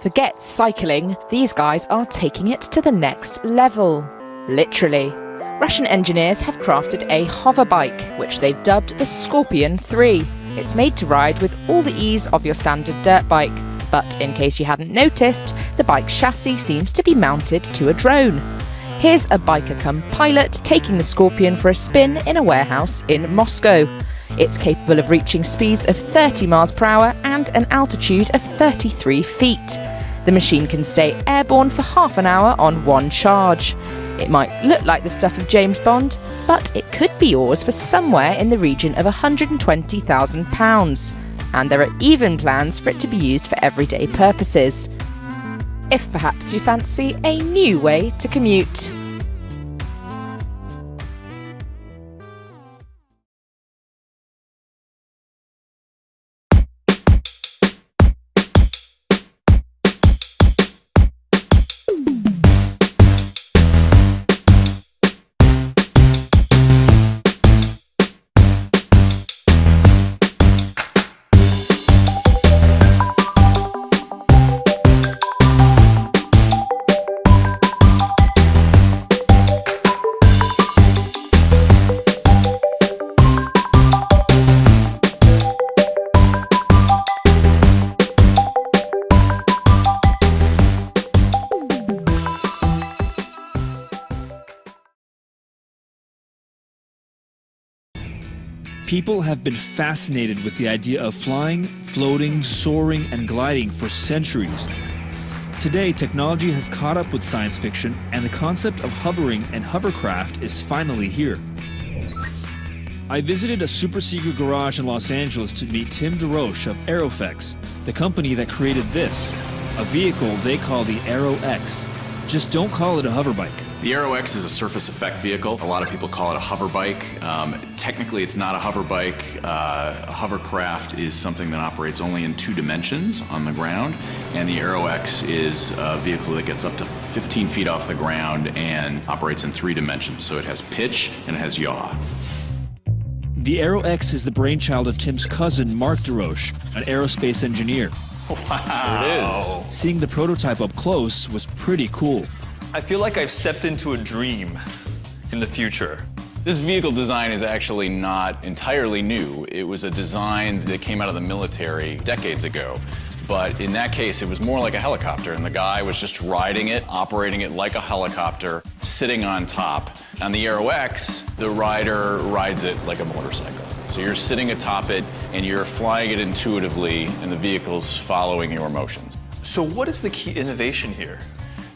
Forget cycling, these guys are taking it to the next level. Literally. Russian engineers have crafted a hover bike, which they've dubbed the Scorpion 3. It's made to ride with all the ease of your standard dirt bike. But in case you hadn't noticed, the bike's chassis seems to be mounted to a drone. Here's a biker-cum-pilot taking the Scorpion for a spin in a warehouse in Moscow. It's capable of reaching speeds of 30 miles per hour and an altitude of 33 feet. The machine can stay airborne for half an hour on one charge. It might look like the stuff of James Bond, but it could be yours for somewhere in the region of £120,000. And there are even plans for it to be used for everyday purposes. If perhaps you fancy a new way to commute. People have been fascinated with the idea of flying, floating, soaring, and gliding for centuries. Today, technology has caught up with science fiction, and the concept of hovering and hovercraft is finally here. I visited a super-secret garage in Los Angeles to meet Tim DeRoche of Aerofex, the company that created this, a vehicle they call the Aero X. Just don't call it a hover bike. The Aero X is a surface effect vehicle. A lot of people call it a hover bike. Technically, it's not a hover bike. A hovercraft is something that operates only in 2 dimensions on the ground, and the Aero X is a vehicle that gets up to 15 feet off the ground and operates in 3 dimensions. So it has pitch and it has yaw. The Aero X is the brainchild of Tim's cousin, Mark DeRoche, an aerospace engineer. Wow. There it is. Seeing the prototype up close was pretty cool. I feel like I've stepped into a dream in the future. This vehicle design is actually not entirely new. It was a design that came out of the military decades ago. But in that case, it was more like a helicopter, and the guy was just riding it, operating it like a helicopter, sitting on top. On the Aero X, the rider rides it like a motorcycle. So you're sitting atop it, and you're flying it intuitively, and the vehicle's following your motions. So what is the key innovation here?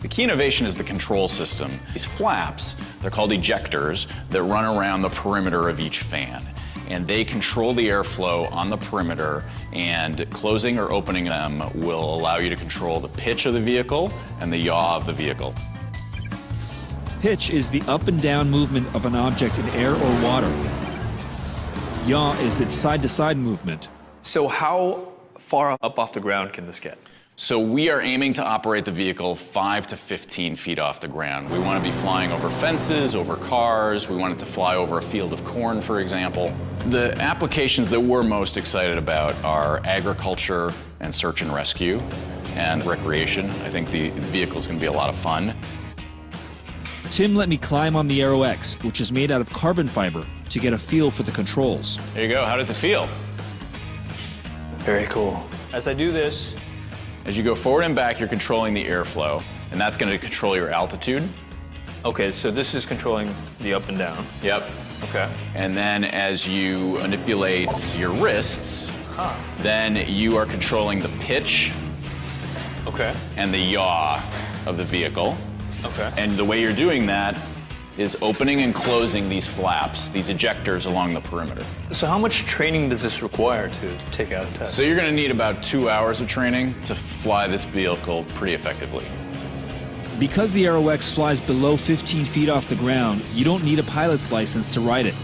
The key innovation is the control system. These flaps, they're called ejectors, that run around the perimeter of each fan. And they control the airflow on the perimeter, and closing or opening them will allow you to control the pitch of the vehicle and the yaw of the vehicle. Pitch is the up and down movement of an object in air or water. Yaw is its side-to-side movement. So how far up off the ground can this get? So we are aiming to operate the vehicle 5 to 15 feet off the ground. We want to be flying over fences, over cars. We want it to fly over a field of corn, for example. The applications that we're most excited about are agriculture and search and rescue and recreation. I think the vehicle is going to be a lot of fun. Tim let me climb on the Aero X, which is made out of carbon fiber, to get a feel for the controls. There you go. How does it feel? Very cool. As I do this, As you go forward and back, you're controlling the airflow, and that's going to control your altitude. okay, so this is controlling the up and down. Yep. Okay. And then as you manipulate your wrists, then you are controlling the pitch Okay. and the yaw of the vehicle. Okay. And the way you're doing that is opening and closing these flaps, these ejectors along the perimeter. So how much training does this require to take out a test? So you're going to need about 2 hours of training to fly this vehicle pretty effectively. Because the Aero X flies below 15 feet off the ground, you don't need a pilot's license to ride it.